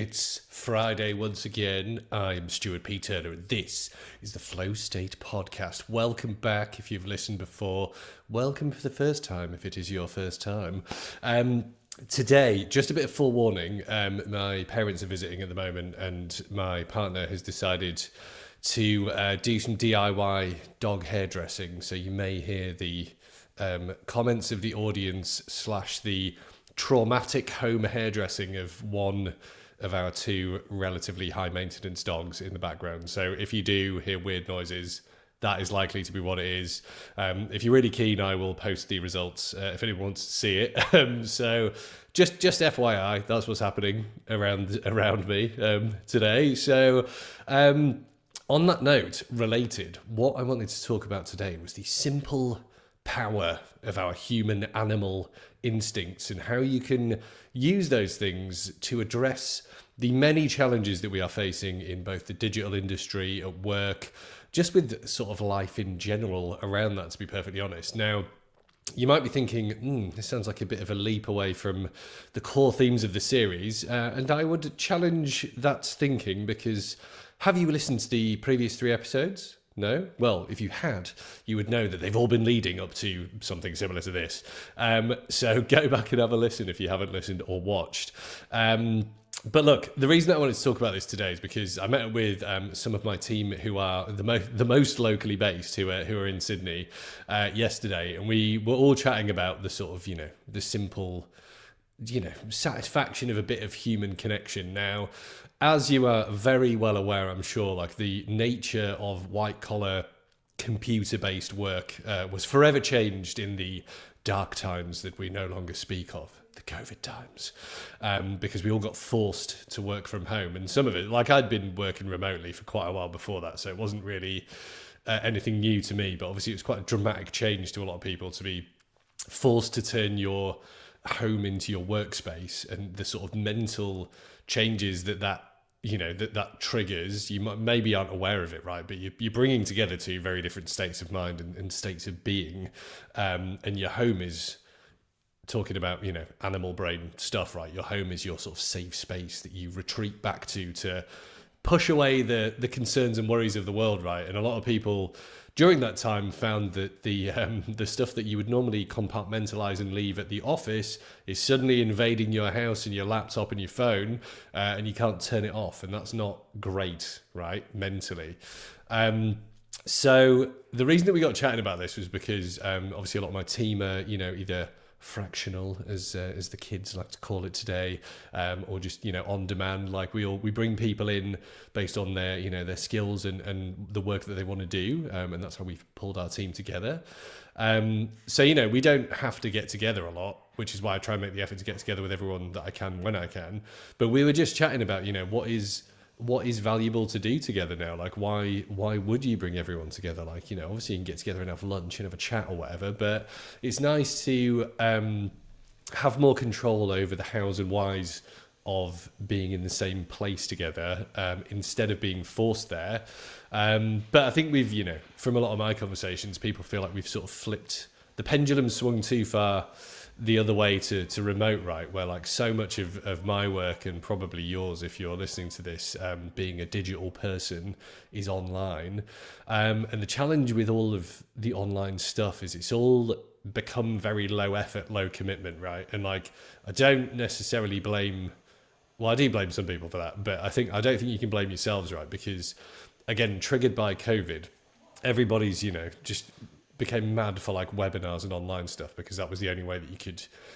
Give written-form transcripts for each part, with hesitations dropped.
It's Friday once again. I'm Stuart P. Turner, and this is the Flow State Podcast. Welcome back if you've listened before. Welcome for the first time if it is your first time. Today, just a bit of forewarning, my parents are visiting at the moment, and my partner has decided to do some DIY dog hairdressing. So you may hear the comments of the audience / the traumatic home hairdressing of one of our two relatively high maintenance dogs in the background. So if you do hear weird noises, that is likely to be what it is. If you're really keen, I will post the results if anyone wants to see it. So just FYI, that's what's happening around me today. So on that note, related, what I wanted to talk about today was the simple power of our human animal instincts and how you can use those things to address the many challenges that we are facing in both the digital industry, at work, just with sort of life in general around that, to be perfectly honest. Now, you might be thinking, this sounds like a bit of a leap away from the core themes of the series, and I would challenge that thinking because have you listened to the previous 3 episodes? No? Well, if you had, you would know that they've all been leading up to something similar to this. So go back and have a listen if you haven't listened or watched. But look, the reason I wanted to talk about this today is because I met with some of my team who are the most locally based, who are in Sydney yesterday, and we were all chatting about the sort of, the simple, satisfaction of a bit of human connection. Now, as you are very well aware, I'm sure, like the nature of white-collar computer-based work was forever changed in the dark times that we no longer speak of, the COVID times, because we all got forced to work from home. And some of it, like I'd been working remotely for quite a while before that, so it wasn't really anything new to me, but obviously it was quite a dramatic change to a lot of people to be forced to turn your home into your workspace, and the sort of mental changes that triggers. You maybe aren't aware of it, right? But you're bringing together 2 very different states of mind and states of being, and your home is talking about animal brain stuff, right? Your home is your sort of safe space that you retreat back to push away the concerns and worries of the world, right? And a lot of people during that time found that the stuff that you would normally compartmentalize and leave at the office is suddenly invading your house and your laptop and your phone, and you can't turn it off, and that's not great, right? Mentally. So the reason that we got chatting about this was because obviously a lot of my team are either fractional, as the kids like to call it today, or just on demand. Like we bring people in based on their their skills and the work that they want to do, and that's how we've pulled our team together. So we don't have to get together a lot, which is why I try and make the effort to get together with everyone that I can when I can. But we were just chatting about what is valuable to do together now. Like why would you bring everyone together? Like obviously you can get together and have lunch and have a chat or whatever, but it's nice to have more control over the hows and whys of being in the same place together, instead of being forced there. But I think we've from a lot of my conversations, people feel like we've sort of flipped the pendulum, swung too far the other way to remote, right? Where like so much of my work, and probably yours if you're listening to this, being a digital person, is online. And the challenge with all of the online stuff is it's all become very low effort, low commitment, right? And like, I don't necessarily blame, well, I do blame some people for that, but I don't think you can blame yourselves, right? Because again, triggered by COVID, everybody's, just became mad for like webinars and online stuff, because that was the only way that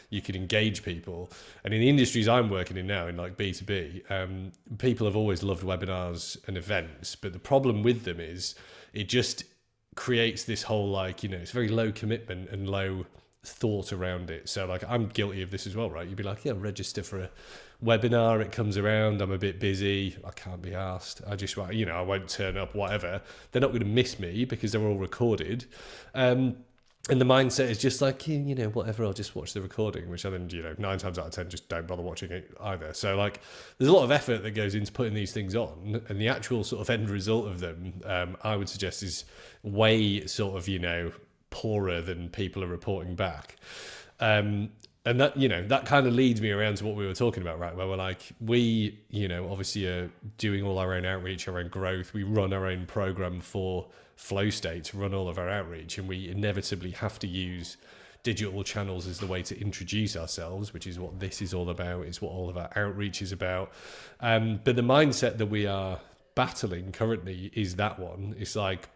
you could engage people. And in the industries I'm working in now, in like B2B, people have always loved webinars and events, but the problem with them is it just creates this whole like, it's very low commitment and low thought around it. So like, I'm guilty of this as well, right? You'd be like, register for a webinar, it comes around, I'm a bit busy, I can't be asked, I just I won't turn up, whatever. They're not going to miss me because they're all recorded, and the mindset is just like, whatever, I'll just watch the recording, which I then 9 times out of 10 just don't bother watching it either. So like, there's a lot of effort that goes into putting these things on, and the actual sort of end result of them, I would suggest, is way sort of poorer than people are reporting back. And that, that kind of leads me around to what we were talking about, right? Where we're like, we, obviously are doing all our own outreach, our own growth. We run our own program for Flow State to run all of our outreach. And we inevitably have to use digital channels as the way to introduce ourselves, which is what this is all about. It's what all of our outreach is about. But the mindset that we are battling currently is that one. It's like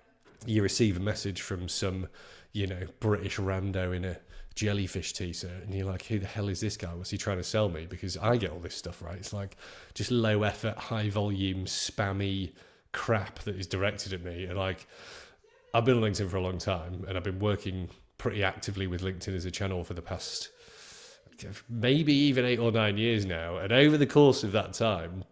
you receive a message from some, British rando in a jellyfish t-shirt, and you're like, who the hell is this guy? What's he trying to sell me? Because I get all this stuff, right? It's like just low effort, high volume, spammy crap that is directed at me. And like, I've been on LinkedIn for a long time, and I've been working pretty actively with LinkedIn as a channel for the past maybe even 8 or 9 years now. And over the course of that time,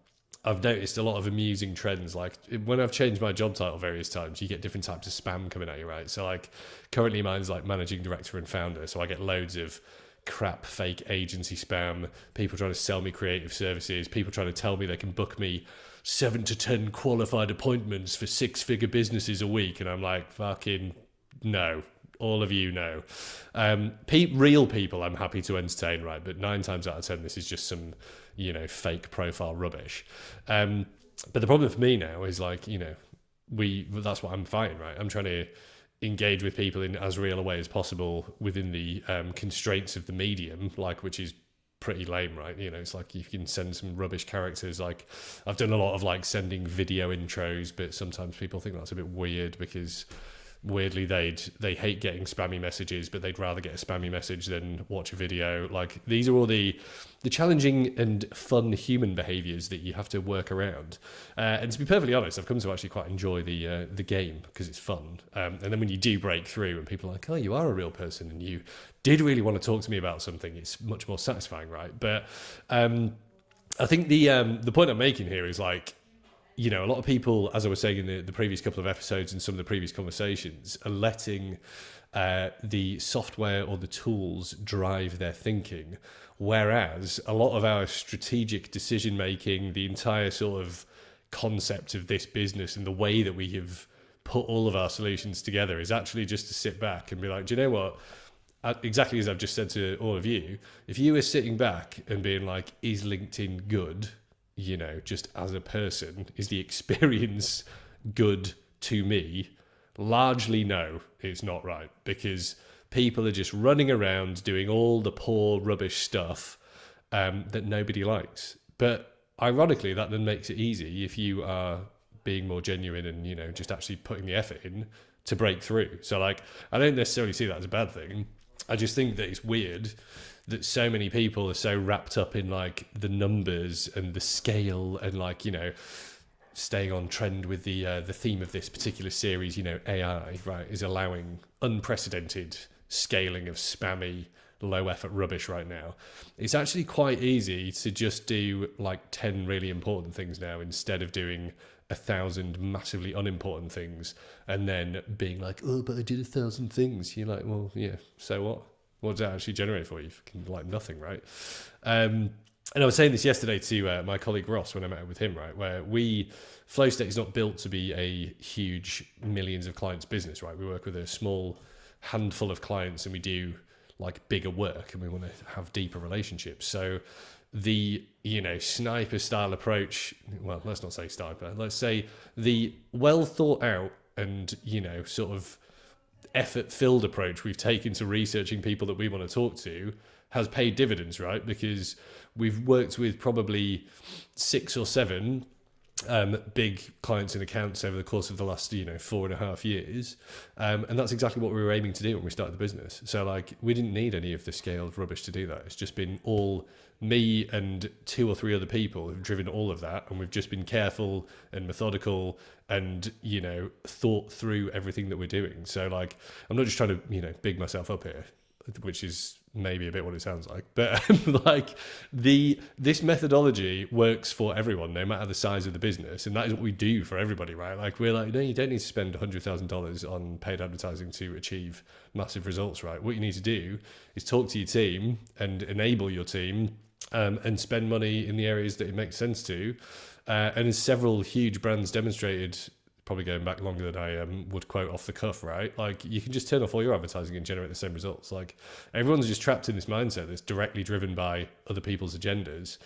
I've noticed a lot of amusing trends. Like when I've changed my job title various times, you get different types of spam coming at you, right? So like currently mine's like managing director and founder. So I get loads of crap, fake agency spam, people trying to sell me creative services, people trying to tell me they can book me 7 to 10 qualified appointments for 6-figure businesses a week. And I'm like, fucking no. All of you know. Real people I'm happy to entertain, right? But 9 times out of 10, this is just some, fake profile rubbish. But the problem for me now is like, that's what I'm fighting, right? I'm trying to engage with people in as real a way as possible within the constraints of the medium, like, which is pretty lame, right? It's like you can send some rubbish characters. Like I've done a lot of like sending video intros, but sometimes people think that's a bit weird because weirdly they hate getting spammy messages, but they'd rather get a spammy message than watch a video. Like these are all the challenging and fun human behaviors that you have to work around. And to be perfectly honest, I've come to actually quite enjoy the game because it's fun. And then when you do break through and people are like, oh, you are a real person and you did really want to talk to me about something, it's much more satisfying, right? But I think the point I'm making here is like, a lot of people, as I was saying in the previous couple of episodes and some of the previous conversations, are letting the software or the tools drive their thinking. Whereas a lot of our strategic decision making, the entire sort of concept of this business and the way that we have put all of our solutions together is actually just to sit back and be like, do you know what? Exactly as I've just said to all of you, if you were sitting back and being like, is LinkedIn good? Just as a person, is the experience good to me? Largely no, it's not, right? Because people are just running around doing all the poor rubbish stuff that nobody likes. But ironically, that then makes it easy if you are being more genuine and, just actually putting the effort in to break through. So like, I don't necessarily see that as a bad thing. I just think that it's weird that so many people are so wrapped up in like the numbers and the scale and like, staying on trend with the theme of this particular series, AI, right, is allowing unprecedented scaling of spammy, low effort rubbish right now. It's actually quite easy to just do like 10 really important things now instead of doing 1,000 massively unimportant things and then being like, oh, but I did 1,000 things. You're like, well, yeah, so what? What does that actually generate for you? Like nothing, right? And I was saying this yesterday to my colleague Ross when I met with him, right? Where Flow State is not built to be a huge millions of clients business, right? We work with a small handful of clients and we do like bigger work and we want to have deeper relationships. So the, sniper style approach, well, let's not say sniper, let's say the well thought out and, sort of effort-filled approach we've taken to researching people that we want to talk to has paid dividends, right? Because we've worked with probably 6 or 7 big clients and accounts over the course of the last 4.5 years, and that's exactly what we were aiming to do when we started the business. So like we didn't need any of the scaled rubbish to do that. It's just been all me and 2 or 3 other people who've driven all of that, and we've just been careful and methodical and thought through everything that we're doing. So like I'm not just trying to big myself up here, which is maybe a bit what it sounds like, but like this methodology works for everyone, no matter the size of the business, and that is what we do for everybody, right? Like we're like, no, you don't need to spend $100,000 on paid advertising to achieve massive results, right? What you need to do is talk to your team and enable your team and spend money in the areas that it makes sense to. And as several huge brands demonstrated probably going back longer than I would quote off the cuff, right? Like, you can just turn off all your advertising and generate the same results. Like, everyone's just trapped in this mindset that's directly driven by other people's agendas,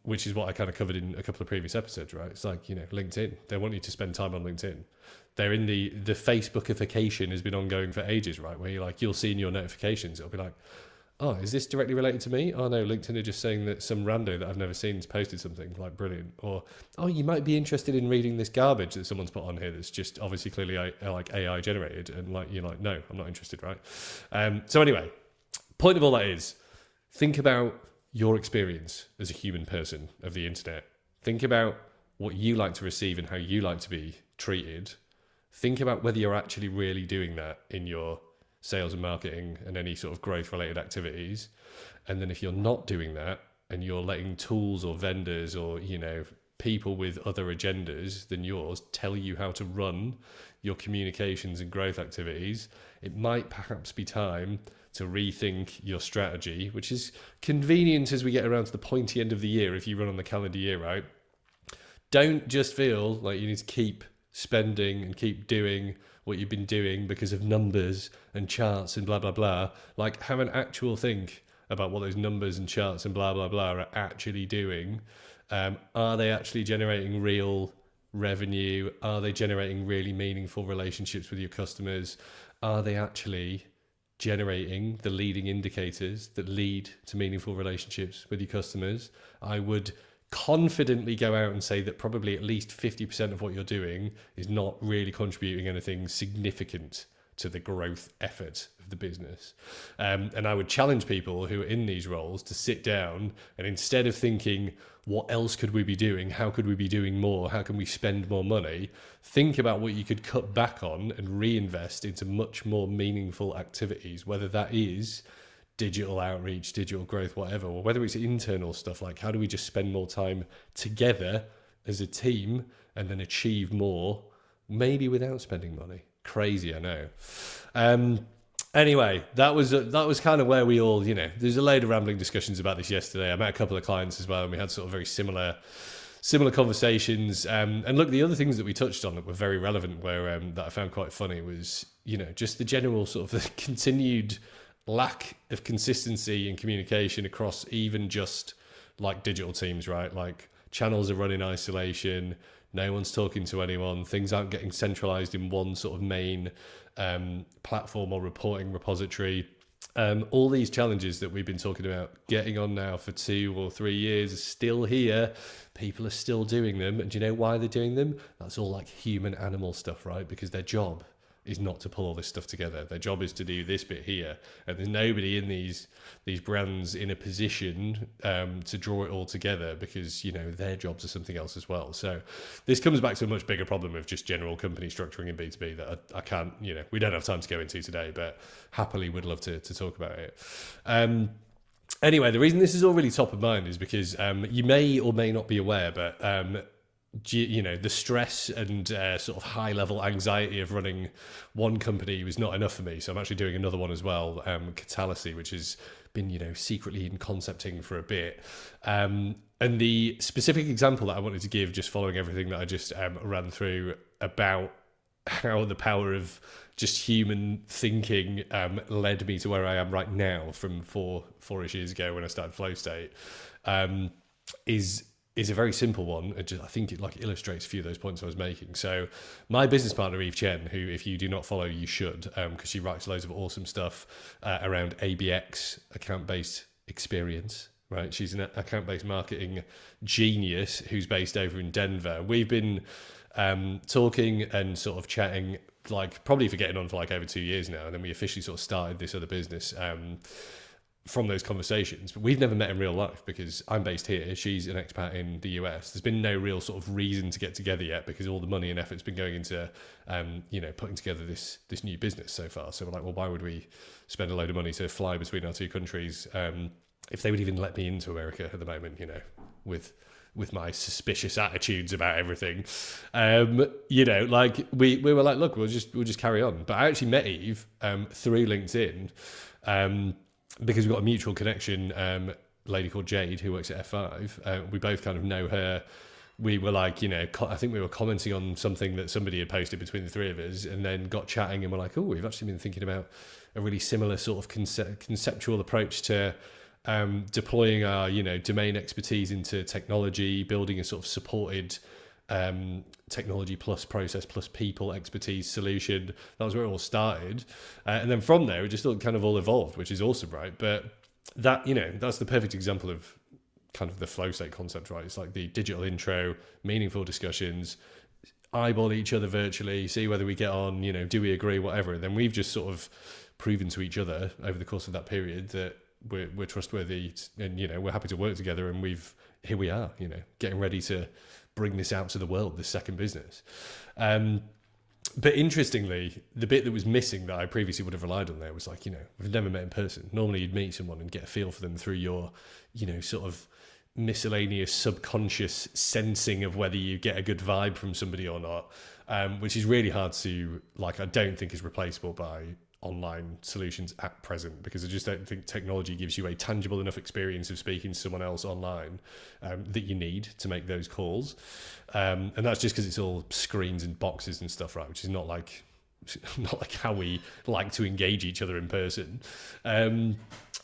which is what I kind of covered in a couple of previous episodes, right? It's like, LinkedIn. They want you to spend time on LinkedIn. They're in the Facebookification has been ongoing for ages, right? Where you'll see in your notifications, it'll be like, oh, is this directly related to me? Oh no, LinkedIn are just saying that some rando that I've never seen has posted something, like, brilliant. Or, oh, you might be interested in reading this garbage that someone's put on here that's just obviously clearly like AI generated, and like, you're like, no, I'm not interested, right? So anyway, point of all that is, think about your experience as a human person of the internet. Think about what you like to receive and how you like to be treated. Think about whether you're actually really doing that in your sales and marketing and any sort of growth related activities. And then if you're not doing that and you're letting tools or vendors or, people with other agendas than yours tell you how to run your communications and growth activities, it might perhaps be time to rethink your strategy, which is convenient as we get around to the pointy end of the year. If you run on the calendar year, right? Don't just feel like you need to keep spending and keep doing what you've been doing because of numbers and charts and blah, blah, blah. Like, have an actual think about what those numbers and charts and blah, blah, blah are actually doing. Are they actually generating real revenue? Are they generating really meaningful relationships with your customers? Are they actually generating the leading indicators that lead to meaningful relationships with your customers? I would confidently go out and say that probably at least 50% of what you're doing is not really contributing anything significant to the growth effort of the business. And I would challenge people who are in these roles to sit down and, instead of thinking, what else could we be doing? How could we be doing more? How can we spend more money? Think about what you could cut back on and reinvest into much more meaningful activities, whether that is digital outreach, digital growth, whatever, or whether it's internal stuff like, how do we just spend more time together as a team and then achieve more, maybe without spending money. Crazy, I know. Anyway, that was kind of where we all, there's a load of rambling discussions about this yesterday. I met a couple of clients as well, and we had sort of very similar conversations. And look, the other things that we touched on that were very relevant were that I found quite funny was, just the general sort of the continued lack of consistency in communication across even just like digital teams, right? Like, channels are run in isolation, no one's talking to anyone, things aren't getting centralized in one sort of main platform or reporting repository. All these challenges that we've been talking about getting on now for 2 or 3 years are still here. People are still doing them. And do you know why they're doing them? That's all like human animal stuff, right? Because their job is not to pull all this stuff together. Their job is to do this bit here. And there's nobody in these brands in a position to draw it all together, because, their jobs are something else as well. So this comes back to a much bigger problem of just general company structuring in B2B that I can't, we don't have time to go into today, but happily would love to talk about it. Anyway, the reason this is all really top of mind is because you may or may not be aware, but the stress and sort of high level anxiety of running one company was not enough for me. So I'm actually doing another one as well, Catalysy, which has been, secretly in concepting for a bit. And the specific example that I wanted to give, just following everything that I just ran through about how the power of just human thinking led me to where I am right now from four-ish years ago when I started Flow State, is a very simple one. I think it illustrates a few of those points I was making. So my business partner, Eve Chen, who if you do not follow, you should, because she writes loads of awesome stuff around ABX, account-based experience, right? She's an account-based marketing genius who's based over in Denver. We've been talking and sort of chatting, probably for getting on for over 2 years now. And then we officially sort of started this other business from those conversations. But we've never met in real life because I'm based here. She's an expat in the US. There's been no real sort of reason to get together yet because all the money and effort's been going into, putting together this new business so far. So we're like, well, why would we spend a load of money to fly between our two countries if they would even let me into America at the moment, with my suspicious attitudes about everything. We were like, look, we'll just carry on. But I actually met Eve through LinkedIn because we've got a mutual connection, lady called Jade who works at F5. We both kind of know her we were like, I think we were commenting on something that somebody had posted between the three of us, and then got chatting, and we're like, oh, we've actually been thinking about a really similar sort of conceptual approach to deploying our, domain expertise into technology, building a sort of supported technology plus process plus people expertise solution. That was where it all started. And then from there, it just all kind of all evolved, which is awesome, right? But that, that's the perfect example of kind of the flow state concept, right? It's like the digital intro, meaningful discussions, eyeball each other virtually, see whether we get on, do we agree, whatever. And then we've just sort of proven to each other over the course of that period that we're trustworthy, and we're happy to work together, and here we are, getting ready to bring this out to the world, this second business. But interestingly, the bit that was missing that I previously would have relied on there was like, we've never met in person. Normally you'd meet someone and get a feel for them through your, sort of miscellaneous subconscious sensing of whether you get a good vibe from somebody or not, which is really hard to, like, I don't think is replaceable by online solutions at present, because I just don't think technology gives you a tangible enough experience of speaking to someone else online that you need to make those calls. And that's just because it's all screens and boxes and stuff, right? Which is not like how we like to engage each other in person.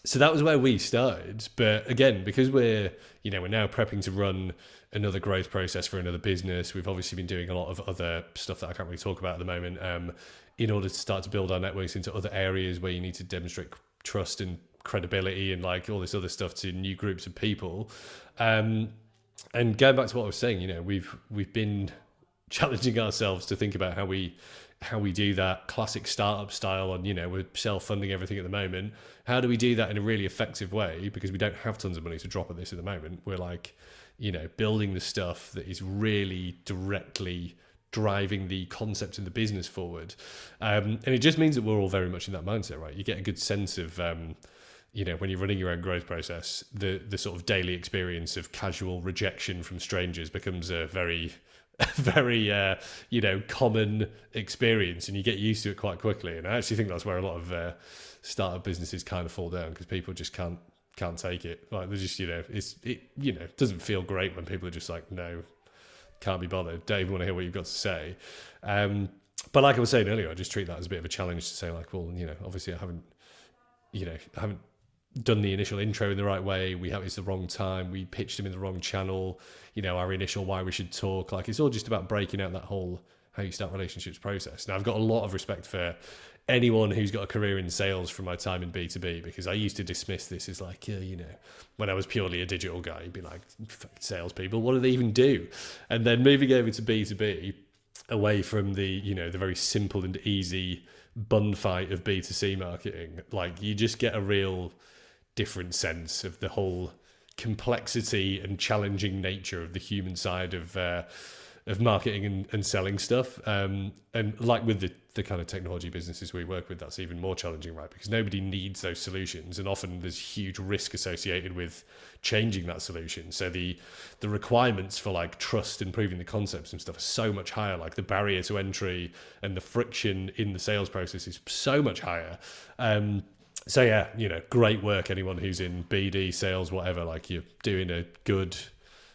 So that was where we started. But again, because we're now prepping to run another growth process for another business, we've obviously been doing a lot of other stuff that I can't really talk about at the moment, in order to start to build our networks into other areas where you need to demonstrate trust and credibility and like all this other stuff to new groups of people. And going back to what I was saying, we've been challenging ourselves to think about how we do that classic startup style on, we're self-funding everything at the moment. How do we do that in a really effective way? Because we don't have tons of money to drop at this at the moment. We're like, building the stuff that is really directly driving the concept and the business forward. And it just means that we're all very much in that mindset, right? You get a good sense of, when you're running your own growth process, the sort of daily experience of casual rejection from strangers becomes a very, very, common experience, and you get used to it quite quickly. And I actually think that's where a lot of startup businesses kind of fall down, because people just can't take it. Like, they're just, it doesn't feel great when people are just like, no, can't be bothered, don't even want to hear what you've got to say. But like I was saying earlier, I just treat that as a bit of a challenge to say like, well, obviously I haven't done the initial intro in the right way. It's the wrong time. We pitched him in the wrong channel. Our initial why we should talk. Like, it's all just about breaking out that whole how you start relationships process. Now, I've got a lot of respect for anyone who's got a career in sales from my time in B2B, because I used to dismiss this as like, when I was purely a digital guy, you'd be like, salespeople, what do they even do? And then moving over to B2B, away from the, the very simple and easy bun fight of B2C marketing, like, you just get a real different sense of the whole complexity and challenging nature of the human side of marketing and selling stuff. And like with the kind of technology businesses we work with, that's even more challenging, right? Because nobody needs those solutions, and often there's huge risk associated with changing that solution. So the requirements for like trust and proving the concepts and stuff are so much higher. Like, the barrier to entry and the friction in the sales process is so much higher. So yeah, great work, anyone who's in BD, sales, whatever. Like, you're doing a good,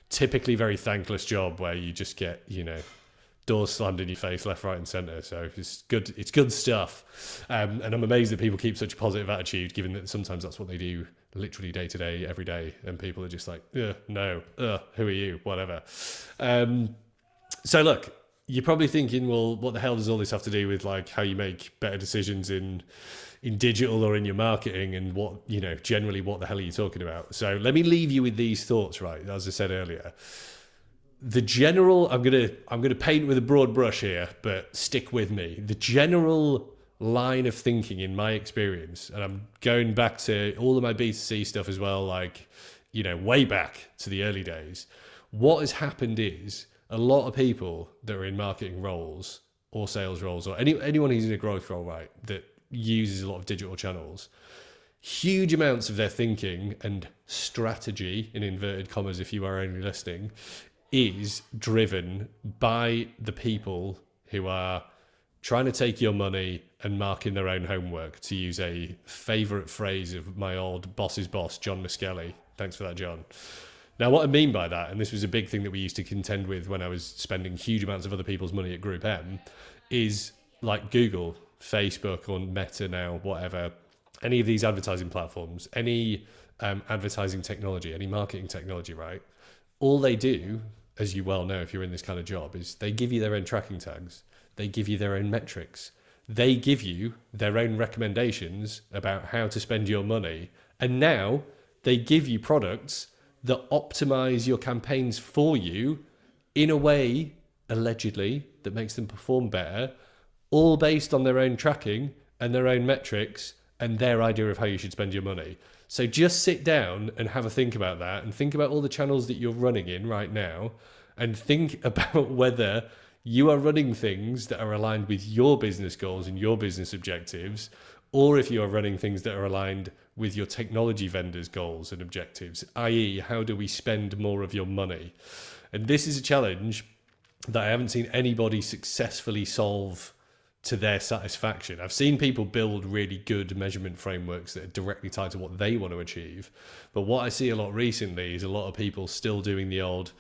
typically very thankless job where you just get, doors slammed in your face left, right and centre. So it's good stuff. And I'm amazed that people keep such a positive attitude, given that sometimes that's what they do literally day to day, every day. And people are just like, no, who are you, whatever. So look, you're probably thinking, well, what the hell does all this have to do with like how you make better decisions in digital or in your marketing, and what, generally what the hell are you talking about? So let me leave you with these thoughts, right? As I said earlier, the general, I'm gonna paint with a broad brush here, but stick with me. The general line of thinking in my experience, and I'm going back to all of my B2C stuff as well, like, way back to the early days, what has happened is a lot of people that are in marketing roles or sales roles, or anyone who's in a growth role, right, that uses a lot of digital channels, huge amounts of their thinking and strategy, in inverted commas if you are only listening, is driven by the people who are trying to take your money and marking their own homework, to use a favourite phrase of my old boss's boss, John Muskelly. Thanks for that, John. Now, what I mean by that, and this was a big thing that we used to contend with when I was spending huge amounts of other people's money at Group M, is like Google, Facebook, or Meta now, whatever, any of these advertising platforms, any advertising technology, any marketing technology, right? All they do, as you well know if you're in this kind of job, is they give you their own tracking tags. They give you their own metrics. They give you their own recommendations about how to spend your money. And now they give you products that optimize your campaigns for you in a way, allegedly, that makes them perform better, all based on their own tracking and their own metrics and their idea of how you should spend your money. So just sit down and have a think about that, and think about all the channels that you're running in right now, and think about whether you are running things that are aligned with your business goals and your business objectives, or if you are running things that are aligned with your technology vendors' goals and objectives, i.e., how do we spend more of your money? And this is a challenge that I haven't seen anybody successfully solve to their satisfaction. I've seen people build really good measurement frameworks that are directly tied to what they want to achieve. But what I see a lot recently is a lot of people still doing the old,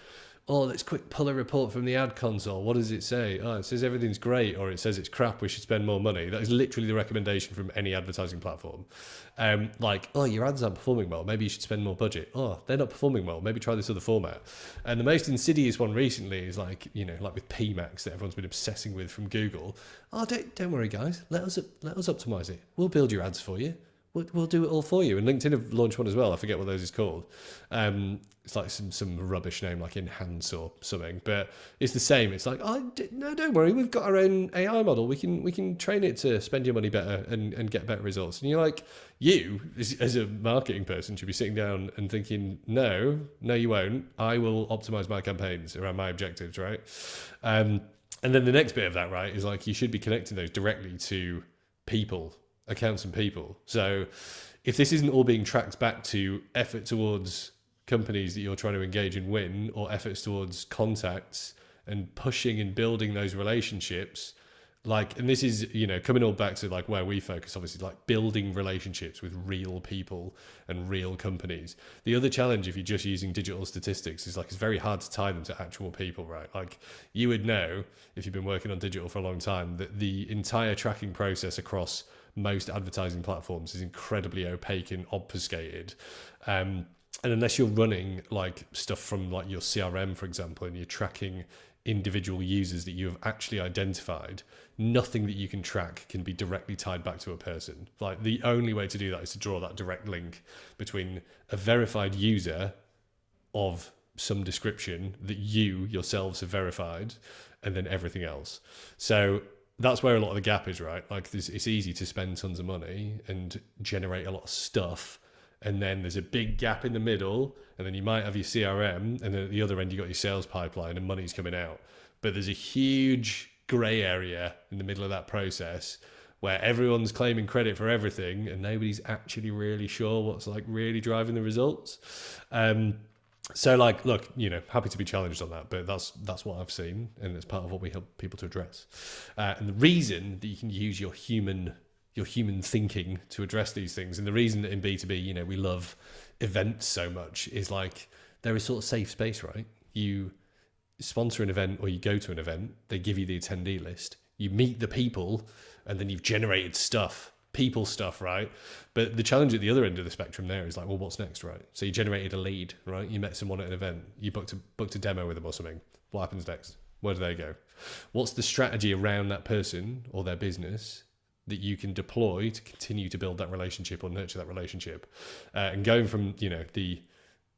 oh, let's quick pull a report from the ad console. What does it say? Oh, it says everything's great, or it says it's crap, we should spend more money. That is literally the recommendation from any advertising platform. Like, oh, your ads aren't performing well, maybe you should spend more budget. Oh, they're not performing well, maybe try this other format. And the most insidious one recently is like, you know, like with PMax that everyone's been obsessing with from Google. Oh, don't worry, guys. Let us optimize it. We'll build your ads for you. We'll do it all for you. And LinkedIn have launched one as well. I forget what those is called. It's like some rubbish name like Enhance or something, but it's the same. It's like, oh, no, don't worry. We've got our own AI model. We can train it to spend your money better and get better results. And you're like, you as a marketing person should be sitting down and thinking, no, you won't. I will optimize my campaigns around my objectives, right? And then the next bit of that, right, is like you should be connecting those directly to people, accounts and people. So if this isn't all being tracked back to effort towards companies that you're trying to engage and win, or efforts towards contacts and pushing and building those relationships, like, and this is, you know, coming all back to like where we focus, obviously, like building relationships with real people and real companies. The other challenge, if you're just using digital statistics, is like, it's very hard to tie them to actual people, right? Like you would know if you've been working on digital for a long time that the entire tracking process across most advertising platforms is incredibly opaque and obfuscated. And unless you're running like stuff from like your CRM, for example, and you're tracking individual users that you have actually identified, nothing that you can track can be directly tied back to a person. Like the only way to do that is to draw that direct link between a verified user of some description that you yourselves have verified and then everything else. So that's where a lot of the gap is, right? Like it's easy to spend tons of money and generate a lot of stuff, and then there's a big gap in the middle, and then you might have your CRM, and then at the other end you got your sales pipeline and money's coming out. But there's a huge grey area in the middle of that process where everyone's claiming credit for everything and nobody's actually really sure what's like really driving the results. So like, look, you know, happy to be challenged on that, but that's what I've seen, and it's part of what we help people to address. And the reason that you can use your human thinking to address these things, and the reason that in B2B, you know, we love events so much, is like there is sort of safe space, right? You sponsor an event or you go to an event, they give you the attendee list, you meet the people, and then you've generated people stuff, right? But the challenge at the other end of the spectrum there is like, well, what's next, right? So you generated a lead, right? You met someone at an event, you booked a demo with them or something. What happens next? Where do they go? What's the strategy around that person or their business that you can deploy to continue to build that relationship or nurture that relationship? And going from, you know, the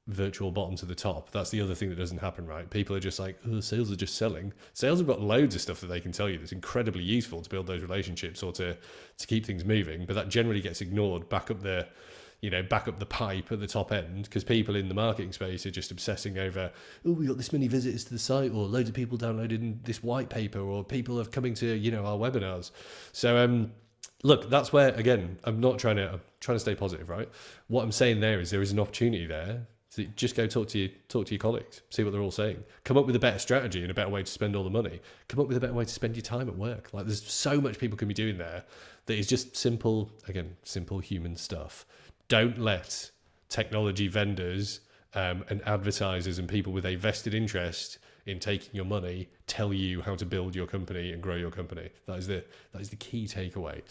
virtual bottom to the top, that's the other thing that doesn't happen, right? People are just like, oh, sales are just selling. Sales have got loads of stuff that they can tell you that's incredibly useful to build those relationships or to keep things moving, but that generally gets ignored back up the pipe at the top end, because people in the marketing space are just obsessing over, oh, we got this many visitors to the site, or loads of people downloading this white paper, or people are coming to, you know, our webinars. So look, that's where, again, I'm trying to stay positive, right? What I'm saying there is an opportunity there. So just go talk to your colleagues, see what they're all saying. Come up with a better strategy and a better way to spend all the money. Come up with a better way to spend your time at work. Like, there's so much people can be doing there that is just simple human stuff. Don't let technology vendors and advertisers and people with a vested interest in taking your money tell you how to build your company and grow your company. That is the key takeaway.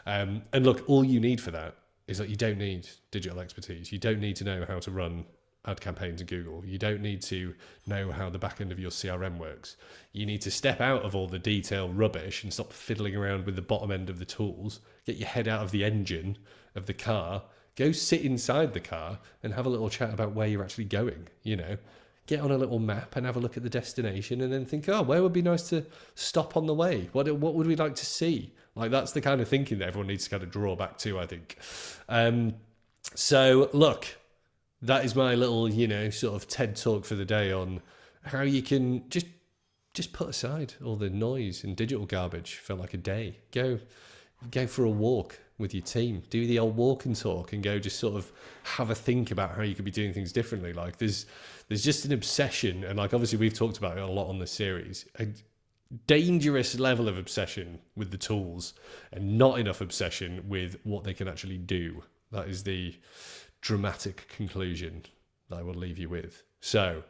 And look, all you need for that is that you don't need digital expertise. You don't need to know how to run ad campaigns in Google. You don't need to know how the back end of your CRM works. You need to step out of all the detail rubbish and stop fiddling around with the bottom end of the tools. Get your head out of the engine of the car. Go sit inside the car and have a little chat about where you're actually going. Get on a little map and have a look at the destination, and then think, oh, where would be nice to stop on the way? What would we like to see? Like, that's the kind of thinking that everyone needs to kind of draw back to, I think. So look, that is my little, sort of TED talk for the day on how you can just put aside all the noise and digital garbage for like a day. Go for a walk with your team. Do the old walk and talk and go just sort of have a think about how you could be doing things differently. Like there's just an obsession, and like obviously we've talked about it a lot on this series, a dangerous level of obsession with the tools and not enough obsession with what they can actually do. That is the dramatic conclusion that I will leave you with. So,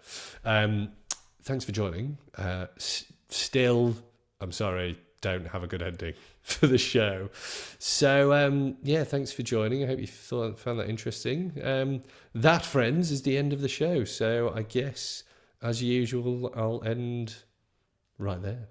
thanks for joining. Still, I'm sorry, don't have a good ending for the show. So, thanks for joining. I hope you found that interesting. That, friends, is the end of the show. So I guess, as usual, I'll end right there.